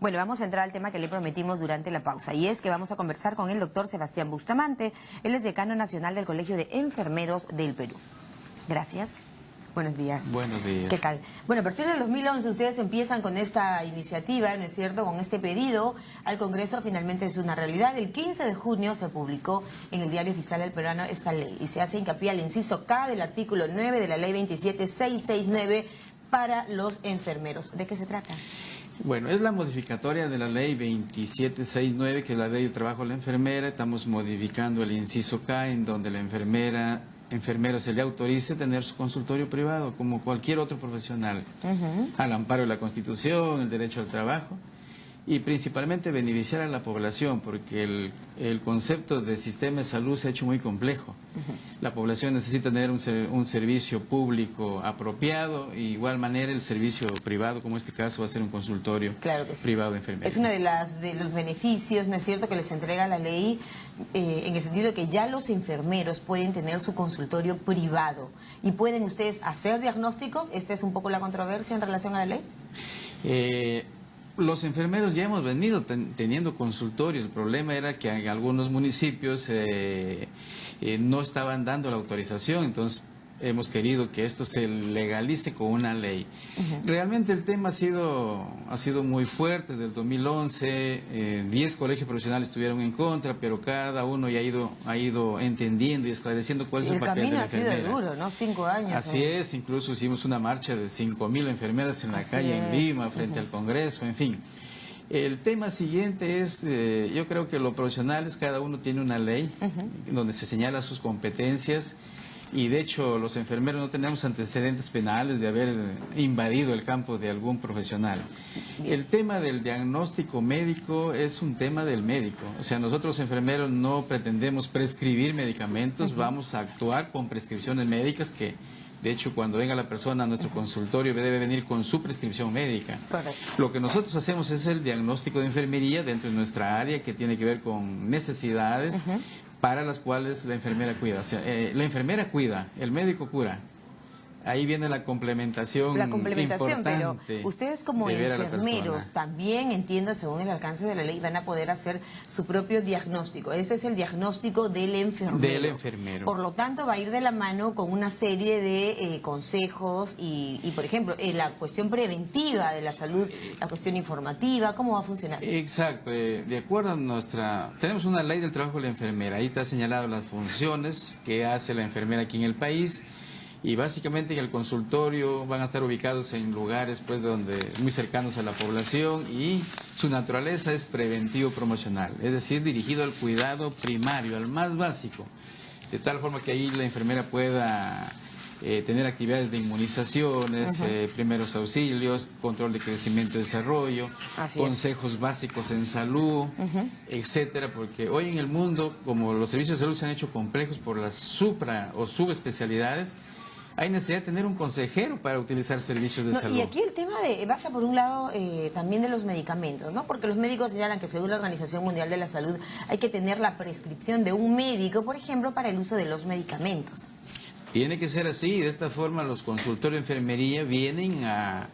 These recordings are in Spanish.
Bueno, vamos a entrar al tema que le prometimos durante la pausa, y es que vamos a conversar con el doctor Sebastián Bustamante. Él es decano nacional del Colegio de Enfermeros del Perú. Gracias. Buenos días. Buenos días. ¿Qué tal? Bueno, a partir del 2011 ustedes empiezan con esta iniciativa, ¿no es cierto?, con este pedido al Congreso. Finalmente es una realidad. El 15 de junio se publicó en el Diario Oficial del Peruano esta ley y se hace hincapié al inciso K del artículo 9 de la Ley 27669 para los enfermeros. ¿De qué se trata? Bueno, es la modificatoria de la Ley 2769, que es la Ley del Trabajo de la Enfermera. Estamos modificando el inciso K, en donde la enfermero se le autorice tener su consultorio privado como cualquier otro profesional, al amparo de la Constitución, el derecho al trabajo, y principalmente beneficiar a la población, porque el concepto de sistema de salud se ha hecho muy complejo. La población necesita tener un servicio público apropiado, y de igual manera el servicio privado, como en este caso va a ser un consultorio privado de enfermería. Es uno de los beneficios, ¿no es cierto?, que les entrega la ley, en el sentido de que ya los enfermeros pueden tener su consultorio privado y pueden ustedes hacer diagnósticos. ¿Esta es un poco la controversia en relación a la ley? Los enfermeros ya hemos venido teniendo consultorios. El problema era que en algunos municipios no estaban dando la autorización, entonces hemos querido que esto se legalice con una ley. Realmente el tema ha sido muy fuerte. Desde el 2011, 10 colegios profesionales estuvieron en contra, pero cada uno ya ha ido entendiendo y esclareciendo cuál es el papel de la enfermera. El camino ha sido duro, ¿no? 5 años. Así es, incluso hicimos una marcha de 5.000 enfermeras en la calle en Lima, frente al Congreso, en fin. El tema siguiente es, yo creo que los profesionales, cada uno tiene una ley donde se señala sus competencias. Y de hecho los enfermeros no tenemos antecedentes penales de haber invadido el campo de algún profesional. El tema del diagnóstico médico es un tema del médico. O sea, nosotros enfermeros no pretendemos prescribir medicamentos, vamos a actuar con prescripciones médicas que, de hecho, cuando venga la persona a nuestro consultorio debe venir con su prescripción médica. Correcto. Lo que nosotros hacemos es el diagnóstico de enfermería dentro de nuestra área, que tiene que ver con necesidades para las cuales la enfermera cuida. O sea, la enfermera cuida, el médico cura. Ahí viene la complementación importante. Pero ustedes como enfermeros también, entiendo, según el alcance de la ley, van a poder hacer su propio diagnóstico. Ese es el diagnóstico del enfermero. Del enfermero. Por lo tanto, va a ir de la mano con una serie de consejos y, por ejemplo, la cuestión preventiva de la salud, la cuestión informativa. ¿Cómo va a funcionar? Exacto. De acuerdo a tenemos una ley del trabajo de la enfermera. Ahí está señalado las funciones que hace la enfermera aquí en el país. Y básicamente en el consultorio van a estar ubicados en lugares pues muy cercanos a la población, y su naturaleza es preventivo promocional, es decir, dirigido al cuidado primario, al más básico, de tal forma que ahí la enfermera pueda tener actividades de inmunizaciones, primeros auxilios, control de crecimiento y desarrollo, consejos básicos en salud, etcétera, porque hoy en el mundo, como los servicios de salud se han hecho complejos por las supra o subespecialidades, hay necesidad de tener un consejero para utilizar servicios de salud. Y aquí el tema pasa por un lado también de los medicamentos, ¿no? Porque los médicos señalan que según la Organización Mundial de la Salud hay que tener la prescripción de un médico, por ejemplo, para el uso de los medicamentos. Tiene que ser así. De esta forma los consultorios de enfermería vienen a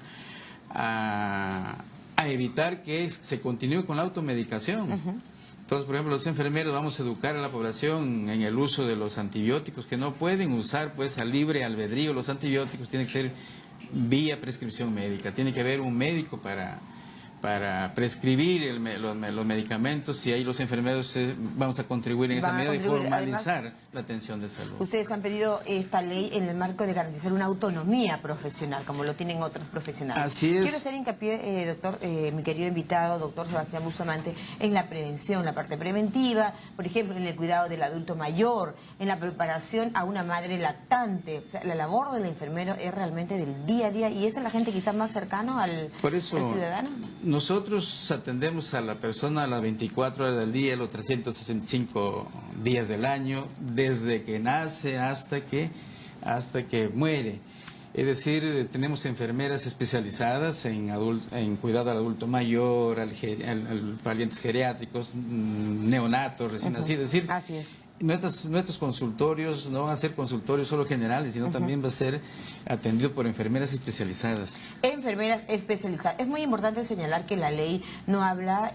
evitar que se continúe con la automedicación. Entonces, por ejemplo, los enfermeros vamos a educar a la población en el uso de los antibióticos, que no pueden usar pues a libre albedrío los antibióticos, tiene que ser vía prescripción médica, tiene que haber un médico para prescribir los medicamentos, y ahí los enfermeros vamos a contribuir en esa medida de formalizar la atención de salud. Ustedes han pedido esta ley en el marco de garantizar una autonomía profesional, como lo tienen otros profesionales. Así es. Quiero hacer hincapié, doctor, mi querido invitado, doctor Sebastián Bustamante, en la prevención, la parte preventiva, por ejemplo, en el cuidado del adulto mayor, en la preparación a una madre lactante. O sea, la labor del enfermero es realmente del día a día, y esa es la gente quizás más cercano al ciudadano. Nosotros atendemos a la persona a las 24 horas del día, los 365 días del año, desde que nace hasta que muere. Es decir, tenemos enfermeras especializadas en cuidado al adulto mayor, al parientes geriátricos, neonatos, recién nacidos. Es decir, así es. nuestros consultorios no van a ser consultorios solo generales, sino también va a ser atendido por enfermeras especializadas. Enfermeras especializadas. Es muy importante señalar que la ley no habla,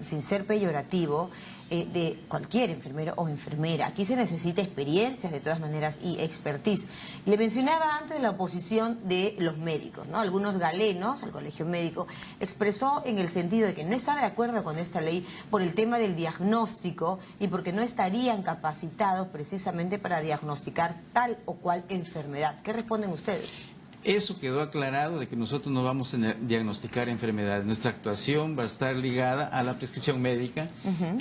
sin ser peyorativo, de cualquier enfermero o enfermera. Aquí se necesita experiencia de todas maneras y expertise. Le mencionaba antes la oposición de los médicos, ¿no? Algunos galenos, el Colegio Médico, expresó en el sentido de que no estaba de acuerdo con esta ley por el tema del diagnóstico y porque no estarían capacitados precisamente para diagnosticar tal o cual enfermedad. ¿Qué responden ustedes? Eso quedó aclarado de que nosotros no vamos a diagnosticar enfermedades. Nuestra actuación va a estar ligada a la prescripción médica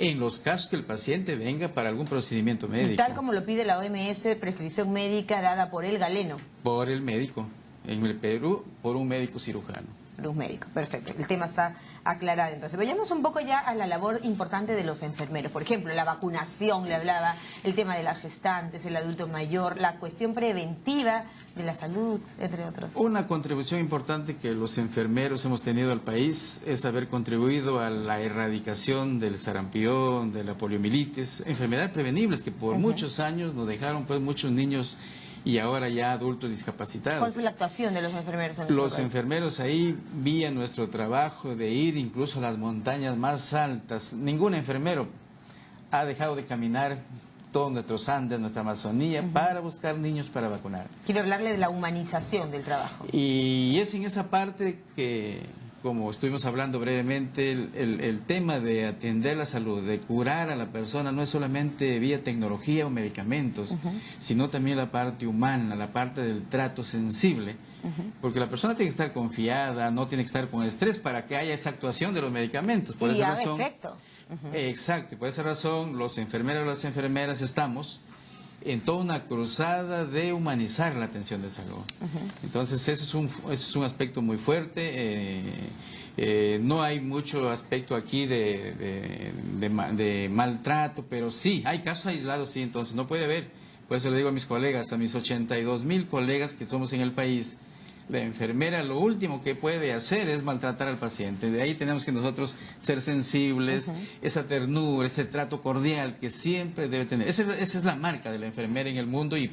en los casos que el paciente venga para algún procedimiento médico. Y tal como lo pide la OMS, prescripción médica dada por el galeno. Por el médico. En el Perú, por un médico cirujano. Los médicos, perfecto. El tema está aclarado. Entonces, vayamos un poco ya a la labor importante de los enfermeros. Por ejemplo, la vacunación, le hablaba, el tema de las gestantes, el adulto mayor, la cuestión preventiva de la salud, entre otros. Una contribución importante que los enfermeros hemos tenido al país es haber contribuido a la erradicación del sarampión, de la poliomielitis, enfermedades prevenibles que por muchos años nos dejaron pues muchos niños y ahora ya adultos discapacitados. ¿Cuál fue la actuación de los enfermeros en Los enfermeros ahí, vía nuestro trabajo de ir incluso a las montañas más altas, ningún enfermero ha dejado de caminar todos nuestros Andes, nuestra Amazonía, para buscar niños para vacunar. Quiero hablarle de la humanización del trabajo. Y es en esa parte que, como estuvimos hablando brevemente, el tema de atender la salud, de curar a la persona, no es solamente vía tecnología o medicamentos, sino también la parte humana, la parte del trato sensible, porque la persona tiene que estar confiada, no tiene que estar con estrés para que haya esa actuación de los medicamentos. Por esa razón, efecto. Exacto, por esa razón los enfermeros y las enfermeras estamos en toda una cruzada de humanizar la atención de salud. Entonces ese es un aspecto muy fuerte. No hay mucho aspecto aquí de maltrato, pero sí, hay casos aislados, sí, entonces no puede haber. Por eso le digo a mis colegas, a mis 82,000 colegas que somos en el país, la enfermera lo último que puede hacer es maltratar al paciente. De ahí tenemos que nosotros ser sensibles, esa ternura, ese trato cordial que siempre debe tener. Esa es la marca de la enfermera en el mundo y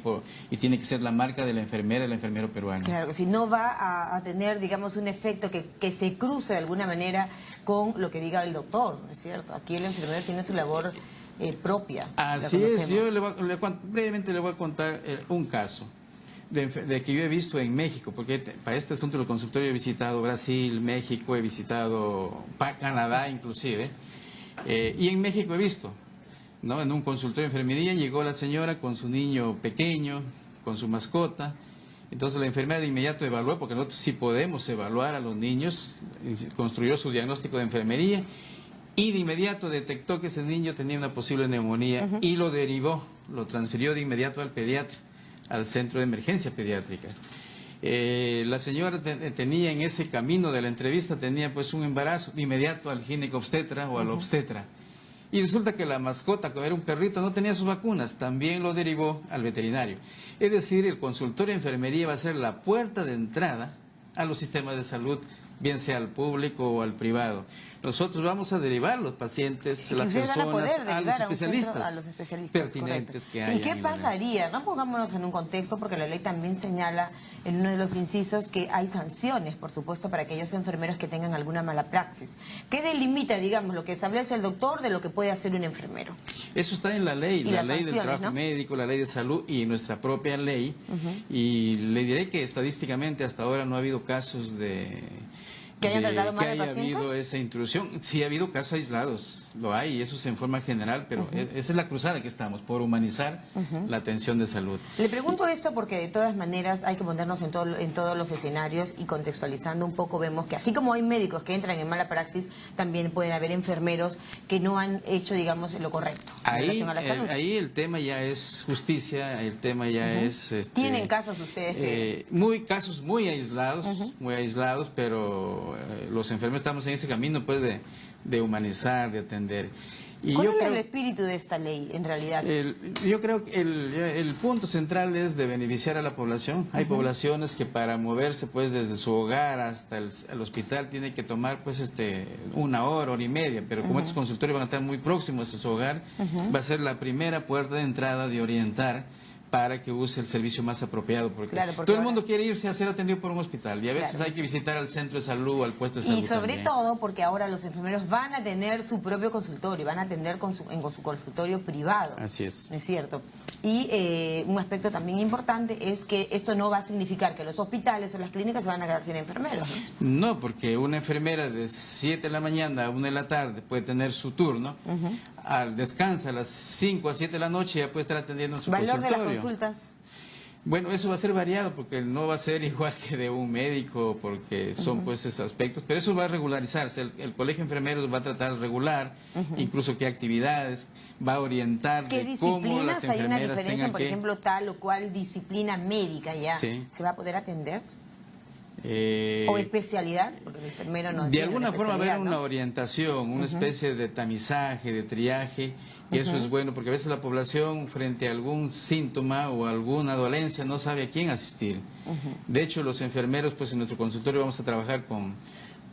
tiene que ser la marca de la enfermera y el enfermero peruano. Claro, que si no va a tener, digamos, un efecto que se cruce de alguna manera con lo que diga el doctor, ¿no es cierto? Aquí el enfermero tiene su labor propia. Así es, yo brevemente le voy a contar un caso. De que yo he visto en México, porque para este asunto del consultorio he visitado Brasil, México, he visitado Canadá inclusive, y en México he visto, ¿no? En un consultorio de enfermería llegó la señora con su niño pequeño, con su mascota, entonces la enfermera de inmediato evaluó, porque nosotros sí podemos evaluar a los niños, construyó su diagnóstico de enfermería, y de inmediato detectó que ese niño tenía una posible neumonía y lo derivó, lo transfirió de inmediato al pediatra, al centro de emergencia pediátrica. La señora tenía en ese camino de la entrevista, tenía pues un embarazo, de inmediato al ginecobstetra o al obstetra. Y resulta que la mascota, que era un perrito, no tenía sus vacunas, también lo derivó al veterinario. Es decir, el consultorio de enfermería va a ser la puerta de entrada a los sistemas de salud, bien sea al público o al privado. Nosotros vamos a derivar los pacientes, las personas, a los especialistas pertinentes que hay. ¿Y qué pasaría? No pongámonos en un contexto, porque la ley también señala en uno de los incisos que hay sanciones, por supuesto, para aquellos enfermeros que tengan alguna mala praxis. ¿Qué delimita, digamos, lo que establece el doctor de lo que puede hacer un enfermero? Eso está en la ley, la ley del trabajo médico, la ley de salud y nuestra propia ley. Y le diré que estadísticamente hasta ahora no ha habido casos ¿Que hayan tratado mal al haya paciente? habido esa intrusión. Sí ha habido casos aislados, lo hay, y eso es en forma general, pero esa es la cruzada que estamos, por humanizar la atención de salud. Le pregunto esto porque de todas maneras hay que ponernos en todos los escenarios y contextualizando un poco vemos que así como hay médicos que entran en mala praxis, también pueden haber enfermeros que no han hecho, digamos, lo correcto en relación a la salud. Ahí el tema ya es justicia, el tema ya es... ¿Tienen casos ustedes que...? Casos muy aislados, pero los enfermeros estamos en ese camino pues de humanizar, de atender. Y ¿Cuál yo es creo, el espíritu de esta ley, en realidad? yo creo que el punto central es de beneficiar a la población. Hay poblaciones que para moverse pues desde su hogar hasta el hospital tiene que tomar pues 1 hora, hora y media, pero como estos consultorios van a estar muy próximos a su hogar, va a ser la primera puerta de entrada de orientar para que use el servicio más apropiado, porque, Claro, porque todo el ahora... mundo quiere irse a ser atendido por un hospital y a veces Claro, hay que visitar al centro de salud o al puesto de salud Y sobre también. todo porque ahora los enfermeros van a tener su propio consultorio, van a atender con su consultorio privado. Así es. ¿No es cierto? Y un aspecto también importante es que esto no va a significar que los hospitales o las clínicas se van a quedar sin enfermeros, ¿no? No, porque una enfermera de 7 de la mañana a 1 de la tarde puede tener su turno, descansa a las 5 a 7 de la noche y ya puede estar atendiendo en su ¿Valor de las consultorio. consultas? Bueno, eso va a ser variado porque no va a ser igual que de un médico porque son pues esos aspectos, pero eso va a regularizarse. El colegio de enfermeros va a tratar de regular incluso qué actividades, va a orientar ¿Qué de cómo las disciplinas hay una enfermeras diferencia, tengan por que... ejemplo, tal o cual disciplina médica ya Sí. se va a poder atender? ¿O especialidad? Porque el enfermero no De tiene alguna una forma haber especialidad, una ¿no? orientación, una especie de tamizaje, de triaje, y eso es bueno porque a veces la población frente a algún síntoma o alguna dolencia no sabe a quién asistir. De hecho, los enfermeros, pues en nuestro consultorio vamos a trabajar con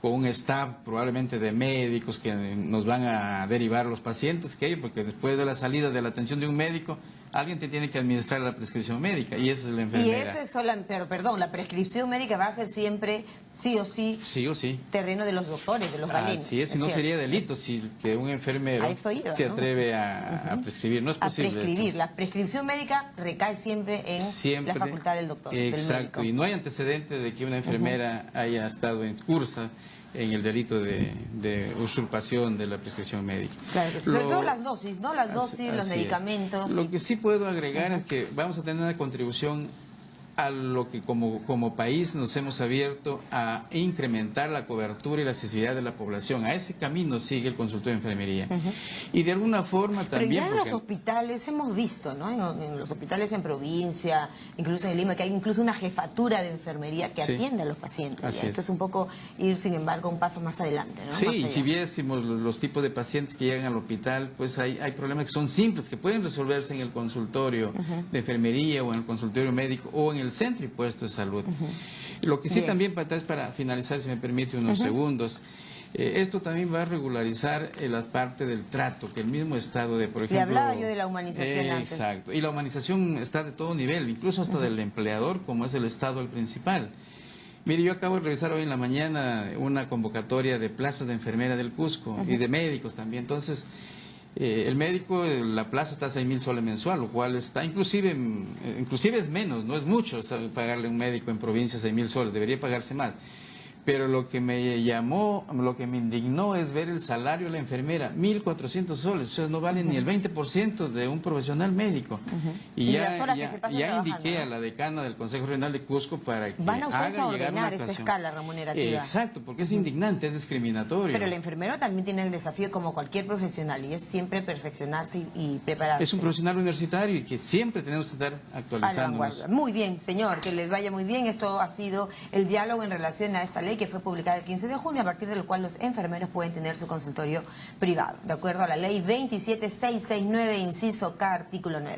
un staff probablemente de médicos que nos van a derivar los pacientes que hay, porque después de la salida de la atención de un médico, alguien te tiene que administrar la prescripción médica y esa es la Y enfermera. eso es pero perdón, la prescripción médica va a ser siempre, sí o sí, Sí o sí. terreno de los doctores, de los galines. Así es, si no cierto? sería delito si que un enfermero A eso iba, se ¿no? atreve a prescribir. No es A posible prescribir. eso. La prescripción médica recae siempre en Siempre, la facultad del doctor, del exacto, médico. y no hay antecedentes de que una enfermera haya estado en cursa en el delito de usurpación de la prescripción médica. Claro que sí. Sobre todo las dosis, ¿no? Las dosis, los Así es. medicamentos. Lo que sí puedo agregar es que vamos a tener una contribución a lo que como país nos hemos abierto a incrementar la cobertura y la accesibilidad de la población. A ese camino sigue el consultorio de enfermería. Y de alguna forma también... Pero ya en porque... los hospitales hemos visto, ¿no? En los hospitales en provincia, incluso en Lima, que hay incluso una jefatura de enfermería que Sí. atiende a los pacientes. Así Esto es. es un poco ir, sin embargo, un paso más adelante, ¿no? Sí, Más y allá. si viésemos los tipos de pacientes que llegan al hospital, pues hay problemas que son simples, que pueden resolverse en el consultorio de enfermería o en el consultorio médico o en el centro y puesto de salud. Lo que sí Bien. también, para finalizar, si me permite unos segundos, esto también va a regularizar la parte del trato, que el mismo Estado de, por ejemplo... Le hablaba yo de la humanización antes. Exacto, y la humanización está de todo nivel, incluso hasta del empleador, como es el Estado el principal. Mire, yo acabo de revisar hoy en la mañana una convocatoria de plazas de enfermera del Cusco y de médicos también. Entonces, el médico, la plaza está a 6.000 soles mensual, lo cual está inclusive es menos, no es mucho pagarle a un médico en provincia 6.000 soles, debería pagarse más. Pero lo que me llamó, lo que me indignó es ver el salario de la enfermera, 1.400 soles, o sea, no vale ni el 20% de un profesional médico. Y las horas que se pasan trabajando, indiqué ¿no? a la decana del Consejo Regional de Cusco para que Van a ustedes haga a llegar una ordenar esta actuación. escala remunerativa. Exacto, porque es indignante, es discriminatorio. Pero el enfermero también tiene el desafío, como cualquier profesional, y es siempre perfeccionarse y prepararse. Es un profesional universitario y que siempre tenemos que estar A la actualizándonos. vanguardia. Muy bien, señor, que les vaya muy bien. Esto ha sido el diálogo en relación a esta ley que fue publicada el 15 de junio, a partir del cual los enfermeros pueden tener su consultorio privado, de acuerdo a la ley 27669, inciso K, artículo 9.